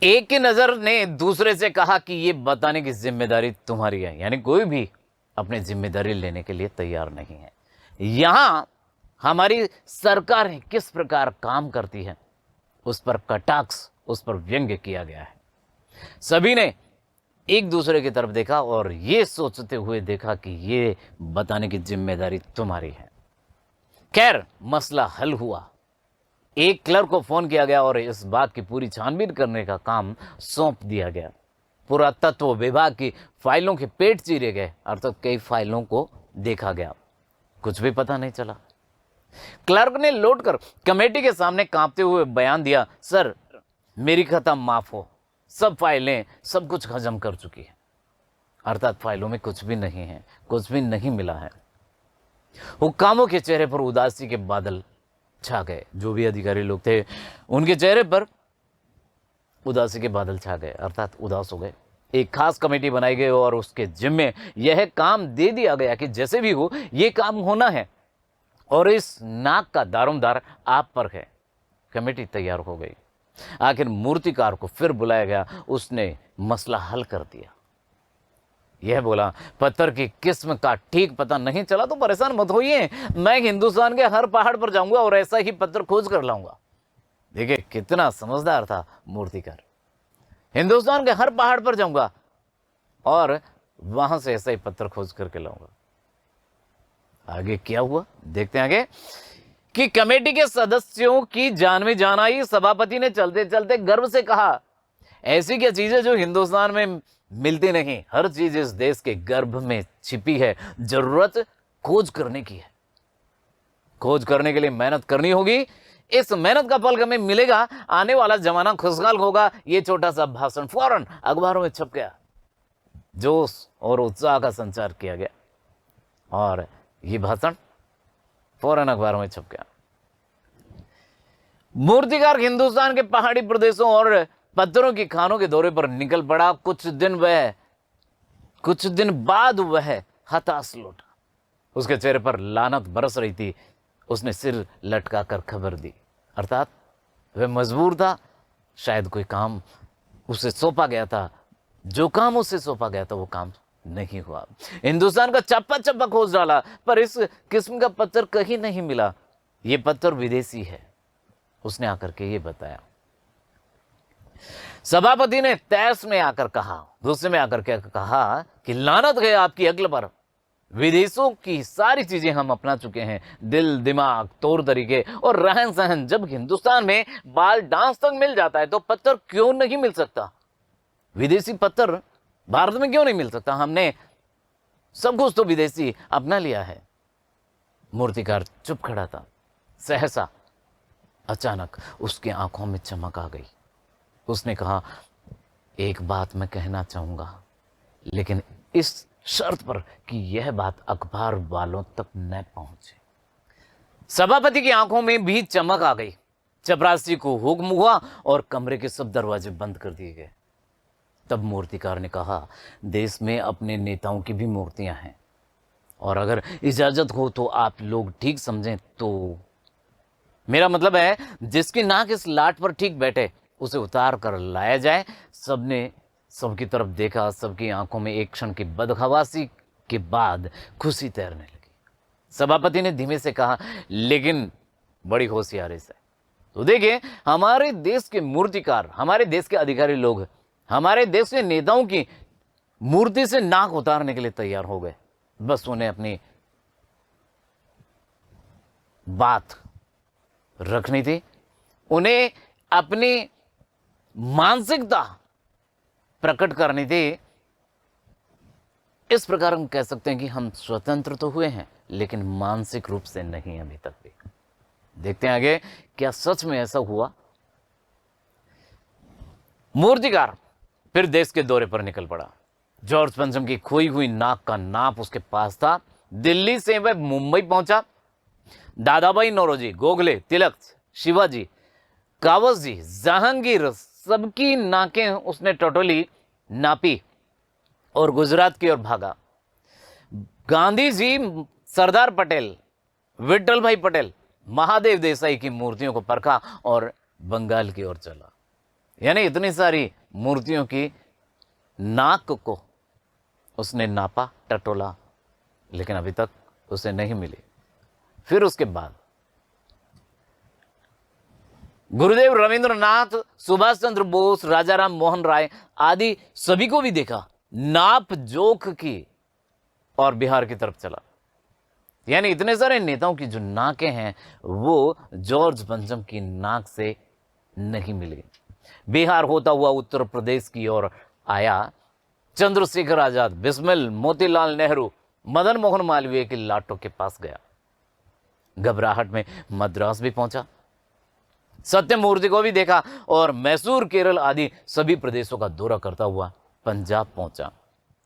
एक की नजर ने दूसरे से कहा कि ये बताने की जिम्मेदारी तुम्हारी है, यानी कोई भी अपनी जिम्मेदारी लेने के लिए तैयार नहीं है। यहां हमारी सरकार किस प्रकार काम करती है उस पर कटाक्ष, उस पर व्यंग्य किया गया है। सभी ने एक दूसरे की तरफ देखा और ये सोचते हुए देखा कि ये बताने की जिम्मेदारी तुम्हारी है। खैर, मसला हल हुआ। एक क्लर्क को फोन किया गया और इस बात की पूरी छानबीन करने का काम सौंप दिया गया। पुरातत्व विभाग की फाइलों के पेट चीरे गए, अर्थात कई फाइलों को देखा गया, कुछ भी पता नहीं चला। क्लर्क ने लौटकर कमेटी के सामने कांपते हुए बयान दिया, सर मेरी खता माफ हो, सब फाइलें सब कुछ हजम कर चुकी है, अर्थात फाइलों में कुछ भी नहीं है, कुछ भी नहीं मिला है। हुक्कामों के चेहरे पर उदासी के बादल छा गए। जो भी अधिकारी लोग थे उनके चेहरे पर उदासी के बादल छा गए, अर्थात उदास हो गए। एक खास कमेटी बनाई गई और उसके जिम्मे यह काम दे दिया गया कि जैसे भी हो यह काम होना है और इस नाक का दारोमदार आप पर है। कमेटी तैयार हो गई। आखिर मूर्तिकार को फिर बुलाया गया, उसने मसला हल कर दिया। यह बोला, पत्थर की किस्म का ठीक पता नहीं चला तो परेशान मत होइए, मैं हिंदुस्तान के हर पहाड़ पर जाऊंगा और ऐसा ही पत्थर खोज कर लाऊंगा। देखिए कितना समझदार था मूर्तिकार। हिंदुस्तान के हर पहाड़ पर जाऊंगा और वहां से ऐसा ही पत्थर खोज करके लाऊंगा। आगे क्या हुआ देखते हैं आगे कि कमेटी के सदस्यों की जान में जान आई। सभापति ने चलते चलते गर्व से कहा, ऐसी क्या चीज है जो हिंदुस्तान में मिलती नहीं, हर चीज इस देश के गर्भ में छिपी है, जरूरत खोज करने की है। खोज करने के लिए मेहनत करनी होगी, इस मेहनत का फल हमें मिलेगा, आने वाला जमाना खुशहाल होगा। ये छोटा सा भाषण फौरन अखबारों में छप गया, जोश और उत्साह का संचार किया गया और ये भाषण फौरन अखबारों में छप गया। मूर्तिकार हिंदुस्तान के पहाड़ी प्रदेशों और पत्थरों की खानों के दौरे पर निकल पड़ा। कुछ दिन बाद वह हताश लौटा। उसके चेहरे पर लानत बरस रही थी। उसने सिर लटकाकर खबर दी, अर्थात वह मजबूर था। शायद कोई काम उसे सौंपा गया था, जो काम उसे सौंपा गया था वो काम नहीं हुआ। हिंदुस्तान का चप्पा चप्पा खोज डाला पर इस किस्म का पत्थर कहीं नहीं मिला। ये पत्थर विदेशी है, उसने आकर के ये बताया। सभापति ने तैस में आकर कहा, गुस्से में आकर के कहा कि लानत है आपकी अक्ल पर, विदेशों की सारी चीजें हम अपना चुके हैं, दिल, दिमाग, तौर तरीके और रहन सहन। जब हिंदुस्तान में बाल डांस तक मिल जाता है तो पत्थर क्यों नहीं मिल सकता? विदेशी पत्थर भारत में क्यों नहीं मिल सकता? हमने सब कुछ तो विदेशी अपना लिया है। मूर्तिकार चुप खड़ा था। सहसा अचानक उसकी आंखों में चमक आ गई। उसने कहा, एक बात मैं कहना चाहूंगा, लेकिन इस शर्त पर कि यह बात अखबार वालों तक न पहुंचे। सभापति की आंखों में भी चमक आ गई। चपरासी को हुक्म हुआ और कमरे के सब दरवाजे बंद कर दिए गए। तब मूर्तिकार ने कहा, देश में अपने नेताओं की भी मूर्तियां हैं और अगर इजाजत हो तो आप लोग ठीक समझें तो, मेरा मतलब है जिसकी नाक इस लाट पर ठीक बैठे उसे उतार कर लाया जाए। सबने सबकी तरफ देखा। सबकी आंखों में एक क्षण की बदहवासी के बाद खुशी तैरने लगी। सभापति ने धीमे से कहा, लेकिन बड़ी होशियारी से। तो देखिए, हमारे देश के मूर्तिकार, हमारे देश के अधिकारी लोग हमारे देश के नेताओं की मूर्ति से नाक उतारने के लिए तैयार हो गए। बस उन्हें अपनी बात रखनी थी, उन्हें अपनी मानसिकता प्रकट करनी थी। इस प्रकार हम कह सकते हैं कि हम स्वतंत्र तो हुए हैं लेकिन मानसिक रूप से नहीं अभी तक भी। देखते हैं आगे क्या सच में ऐसा हुआ। मूर्तिकार फिर देश के दौरे पर निकल पड़ा। जॉर्ज पंचम की खोई हुई नाक का नाप उसके पास था। दिल्ली से वह मुंबई पहुंचा। दादाभाई नौरोजी, गोखले, तिलक, शिवाजी, कावस जी, जहांगीर, सबकी नाकें उसने टोटली नापी और गुजरात की ओर भागा। गांधी जी, सरदार पटेल, विट्ठल भाई पटेल, महादेव देसाई की मूर्तियों को परखा और बंगाल की ओर चला। यानी इतनी सारी मूर्तियों की नाक को उसने नापा, टटोला, लेकिन अभी तक उसे नहीं मिली। फिर उसके बाद गुरुदेव रविंद्रनाथ, सुभाष चंद्र बोस, राजा राम मोहन राय आदि सभी को भी देखा, नाप जोख की और बिहार की तरफ चला। यानी इतने सारे नेताओं की जो नाकें हैं वो जॉर्ज पंचम की नाक से नहीं मिली। बिहार होता हुआ उत्तर प्रदेश की ओर आया। चंद्रशेखर आजाद, बिस्मिल, मोतीलाल नेहरू, मदन मोहन मालवीय की लाटों के पास गया। घबराहट में मद्रास भी पहुंचा, सत्यमूर्ति को भी देखा और मैसूर, केरल आदि सभी प्रदेशों का दौरा करता हुआ पंजाब पहुंचा।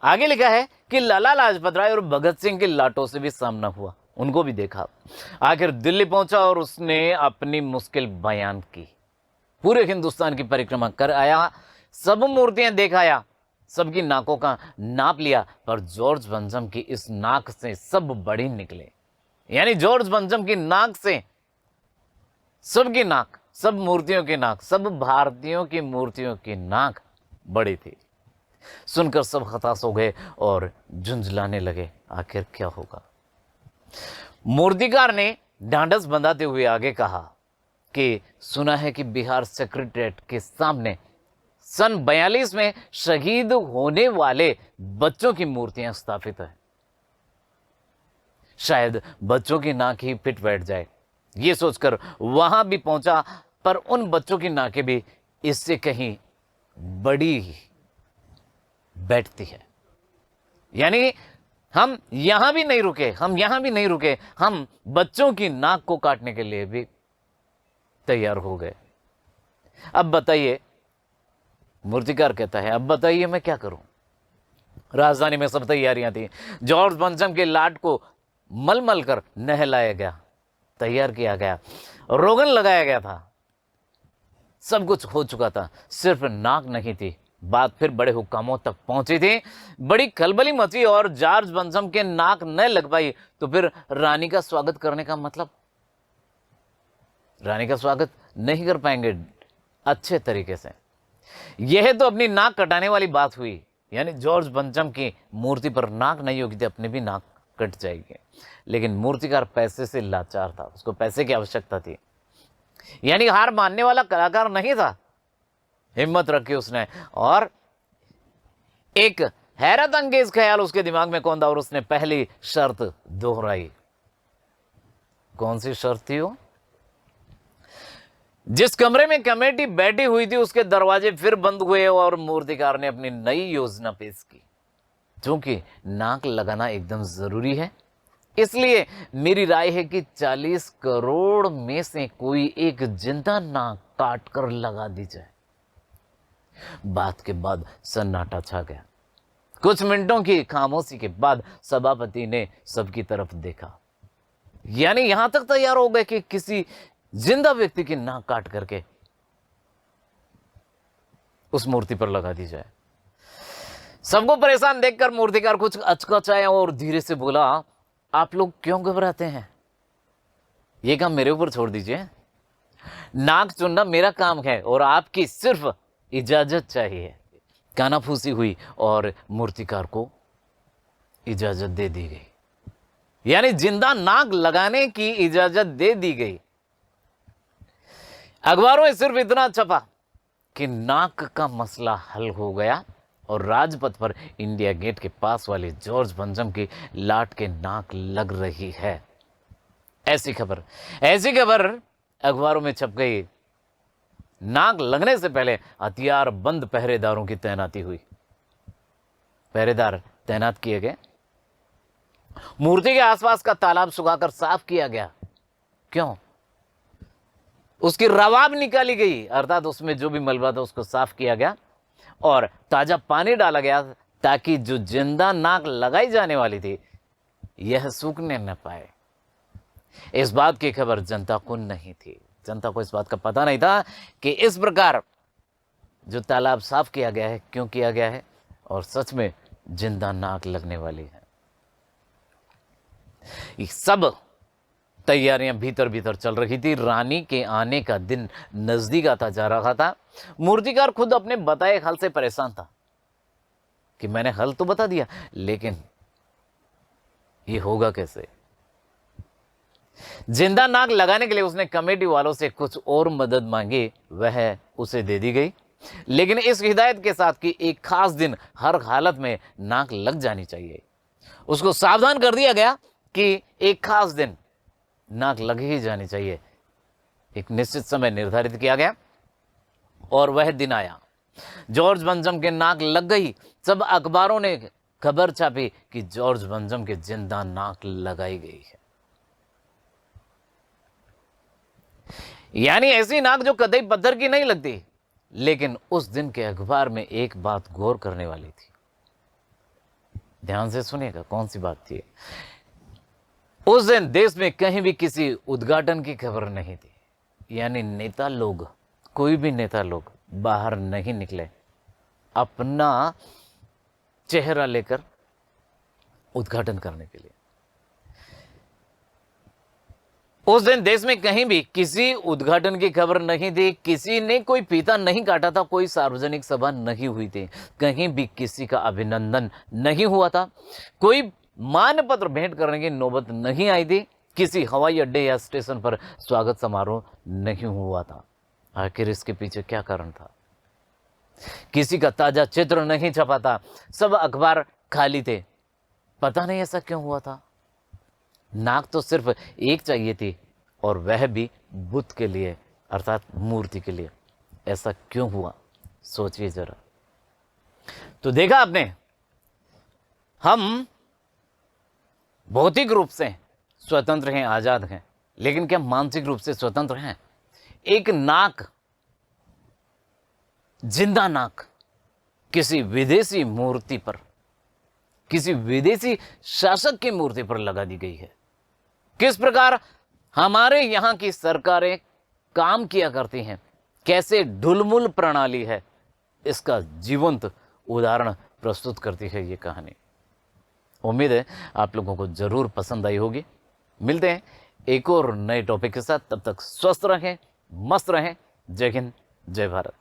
आगे लिखा है कि लाला लाजपत राय और भगत सिंह की लाटों से भी सामना हुआ, उनको भी देखा। आखिर दिल्ली पहुंचा और उसने अपनी मुश्किल बयान की। पूरे हिंदुस्तान की परिक्रमा कर आया, सब मूर्तियां देखाया, सबकी नाकों का नाप लिया, पर जॉर्ज पंचम की इस नाक से सब बड़ी निकले। यानी जॉर्ज पंचम की नाक से सबकी नाक, सब मूर्तियों की नाक, सब भारतीयों की मूर्तियों की नाक बड़ी थी। सुनकर सब हताश हो गए और झुंझलाने लगे, आखिर क्या होगा। मूर्तिकार ने ढांढस बंधाते हुए आगे कहा कि सुना है कि बिहार सेक्रेटेरिएट के सामने सन 42 में शहीद होने वाले बच्चों की मूर्तियां स्थापित है। शायद बच्चों की नाक ही फिट बैठ जाए, ये सोचकर वहां भी पहुंचा, पर उन बच्चों की नाकें भी इससे कहीं बड़ी बैठती है। यानी हम यहां भी नहीं रुके, हम बच्चों की नाक को काटने के लिए भी तैयार हो गए। अब बताइए, मूर्तिकार कहता है, अब बताइए मैं क्या करूं। राजधानी में सब तैयारियां थी। जॉर्ज पंचम के लाट को मलमल कर नहलाया गया, तैयार किया गया, रोगन लगाया गया था, सब कुछ हो चुका था, सिर्फ नाक नहीं थी। बात फिर बड़े हुक्कामों तक पहुंची थी, बड़ी खलबली मची और जॉर्ज पंचम के नाक न लग पाई तो फिर रानी का स्वागत करने का मतलब, रानी का स्वागत नहीं कर पाएंगे अच्छे तरीके से। यह तो अपनी नाक कटाने वाली बात हुई। यानी जॉर्ज पंचम की मूर्ति पर नाक नहीं होगी तो अपनी भी नाक कट जाएगी। लेकिन मूर्तिकार पैसे से लाचार था, उसको पैसे की आवश्यकता थी। यानी हार मानने वाला कलाकार नहीं था। हिम्मत रखी उसने और एक हैरत अंगेज ख्याल उसके दिमाग में कौन था और उसने पहली शर्त दोहराई। कौन सी शर्त थी वो? जिस कमरे में कमेटी बैठी हुई थी उसके दरवाजे फिर बंद हुए और मूर्तिकार ने अपनी नई योजना पेश की। क्योंकि नाक लगाना एकदम जरूरी है, इसलिए मेरी राय है कि 40 करोड़ में से कोई एक जिंदा नाक काट कर लगा दी जाए। बात के बाद सन्नाटा छा गया। कुछ मिनटों की खामोशी के बाद सभापति ने सबकी तरफ देखा। यानी यहां तक तैयार हो गए कि किसी जिंदा व्यक्ति की नाक काट करके उस मूर्ति पर लगा दी जाए। सबको परेशान देखकर मूर्तिकार कुछ अचकचाया और धीरे से बोला, आप लोग क्यों घबराते हैं? यह काम मेरे ऊपर छोड़ दीजिए। नाक चुनना मेरा काम है और आपकी सिर्फ इजाजत चाहिए। कानाफूसी हुई और मूर्तिकार को इजाजत दे दी गई। यानी जिंदा नाक लगाने की इजाजत दे दी गई। अखबारों में सिर्फ इतना छपा कि नाक का मसला हल हो गया और राजपथ पर इंडिया गेट के पास वाली जॉर्ज पंचम की लाट के नाक लग रही है। ऐसी खबर अखबारों में छप गई। नाक लगने से पहले हथियार बंद पहरेदारों की तैनाती हुई। पहरेदार तैनात किए गए। मूर्ति के आसपास का तालाब सुखाकर साफ किया गया। क्यों? उसकी रवाब निकाली गई, अर्थात उसमें जो भी मलबा था उसको साफ किया गया और ताजा पानी डाला गया ताकि जो जिंदा नाक लगाई जाने वाली थी यह सूखने न पाए। इस बात की खबर जनता को नहीं थी। जनता को इस बात का पता नहीं था कि इस प्रकार जो तालाब साफ किया गया है क्यों किया गया है और सच में जिंदा नाक लगने वाली है। ये सब तैयारियां भीतर भीतर चल रही थी। रानी के आने का दिन नजदीक आता जा रहा था। मूर्तिकार खुद अपने बताए हल से परेशान था कि मैंने हल तो बता दिया, लेकिन ये होगा कैसे। जिंदा नाक लगाने के लिए उसने कमेटी वालों से कुछ और मदद मांगी, वह उसे दे दी गई, लेकिन इस हिदायत के साथ कि एक खास दिन हर हालत में नाक लग जानी चाहिए। उसको सावधान कर दिया गया कि एक खास दिन नाक लग ही जानी चाहिए। एक निश्चित समय निर्धारित किया गया और वह दिन आया। जॉर्ज बंजम के नाक लग गई। सब अखबारों ने खबर छापी कि जॉर्ज बंजम के जिंदा नाक लगाई गई है। यानी ऐसी नाक जो कतई पत्थर की नहीं लगती। लेकिन उस दिन के अखबार में एक बात गौर करने वाली थी। ध्यान से सुनिएगा, कौन सी बात थी। उस दिन देश में कहीं भी किसी उद्घाटन की खबर नहीं थी। यानी नेता लोग, कोई भी नेता लोग बाहर नहीं निकले अपना चेहरा लेकर उद्घाटन करने के लिए। उस दिन देश में कहीं भी किसी उद्घाटन की खबर नहीं थी। किसी ने कोई फीता नहीं काटा था, कोई सार्वजनिक सभा नहीं हुई थी, कहीं भी किसी का अभिनंदन नहीं हुआ था, कोई मानपत्र भेंट करने की नौबत नहीं आई थी, किसी हवाई अड्डे या स्टेशन पर स्वागत समारोह नहीं हुआ था। आखिर इसके पीछे क्या कारण था? किसी का ताजा चित्र नहीं छपा था, सब अखबार खाली थे। पता नहीं ऐसा क्यों हुआ था। नाक तो सिर्फ एक चाहिए थी, और वह भी बुद्ध के लिए, अर्थात मूर्ति के लिए। ऐसा क्यों हुआ, सोचिए जरा। तो देखा आपने, हम भौतिक रूप से स्वतंत्र हैं, आजाद हैं, लेकिन क्या मानसिक रूप से स्वतंत्र हैं? एक नाक, जिंदा नाक किसी विदेशी मूर्ति पर, किसी विदेशी शासक की मूर्ति पर लगा दी गई है। किस प्रकार हमारे यहां की सरकारें काम किया करती हैं, कैसे ढुलमुल प्रणाली है, इसका जीवंत उदाहरण प्रस्तुत करती है ये कहानी। उम्मीद है आप लोगों को जरूर पसंद आई होगी। मिलते हैं एक और नए टॉपिक के साथ, तब तक स्वस्थ रहें, मस्त रहें। जय हिंद, जय भारत।